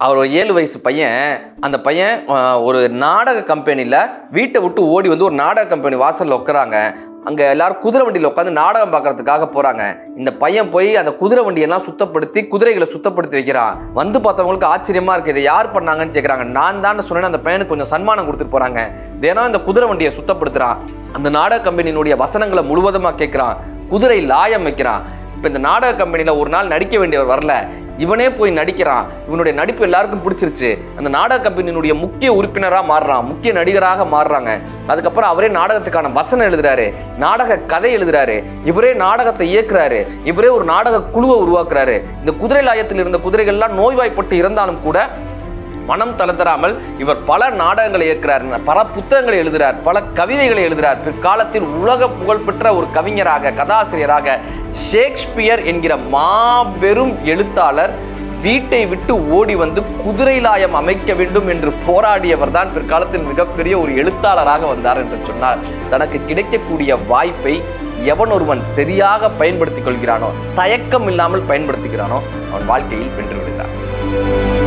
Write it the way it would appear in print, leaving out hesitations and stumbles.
அவர் ஒரு 7 வயசு பையன். அந்த பையன் ஒரு நாடக கம்பெனியில் வீட்டை விட்டு ஓடி வந்து ஒரு நாடக கம்பெனி வாசலில் உட்குறாங்க. அங்கே எல்லாரும் குதிரை வண்டியில் உட்காந்து நாடகம் பார்க்கறதுக்காக போகிறாங்க. இந்த பையன் போய் அந்த குதிரை வண்டியெல்லாம் சுத்தப்படுத்தி குதிரைகளை சுத்தப்படுத்தி வைக்கிறான். வந்து பார்த்தவங்களுக்கு ஆச்சரியமாக இருக்குது, இதை யார் பண்ணாங்கன்னு கேட்குறாங்க. நான் தான் சொன்னேன். அந்த பையனுக்கு கொஞ்சம் சன்மானம் கொடுத்துட்டு போகிறாங்க. தினம் இந்த குதிரை வண்டியை சுத்தப்படுத்துகிறான். அந்த நாடக கம்பெனியினுடைய வசனங்களை முழுவதுமாக கேட்குறான். குதிரை லாயம் வைக்கிறான். இப்போ இந்த நாடக கம்பெனியில் ஒரு நாள் நடிக்க வேண்டியவர் வரல, இவனே போய் நடிக்கிறான். இவனுடைய நடிப்பு எல்லாருக்கும் பிடிச்சிருச்சு. அந்த நாடக கம்பெனியினுடைய முக்கிய உறுப்பினராக மாறுறான், முக்கிய நடிகராக மாறுறாங்க. அதுக்கப்புறம் அவரே நாடகத்துக்கான வசனம் எழுதுறாரு, நாடக கதை எழுதுறாரு, இவரே நாடகத்தை இயக்குறாரு, இவரே ஒரு நாடக குழுவை உருவாக்குறாரு. இந்த குதிரை லாயத்தில் இருந்த குதிரைகள்லாம் நோய்வாய்ப்பட்டு இருந்தாலும் கூட மனம் தளர்த்தராமல் இவர் பல நாடகங்களை இயக்குறார், பல புத்தகங்களை எழுதுகிறார், பல கவிதைகளை எழுதுகிறார். பிற்காலத்தில் உலக புகழ்பெற்ற ஒரு கவிஞராக, கதாசிரியராக ஷேக்ஸ்பியர் என்கிற மாபெரும் எழுத்தாளர் வீட்டை விட்டு ஓடி வந்து குதிரை லாயம் அமைக்க வேண்டும் என்று போராடியவர் தான் பிற்காலத்தில் மிகப்பெரிய ஒரு எழுத்தாளராக வந்தார் என்று சொன்னார். தனக்கு கிடைக்கக்கூடிய வாய்ப்பை எவன் ஒருவன் சரியாக பயன்படுத்திக் கொள்கிறானோ, தயக்கம் இல்லாமல் பயன்படுத்துகிறானோ, அவன் வாழ்க்கையில் வென்று விடுகிறான்.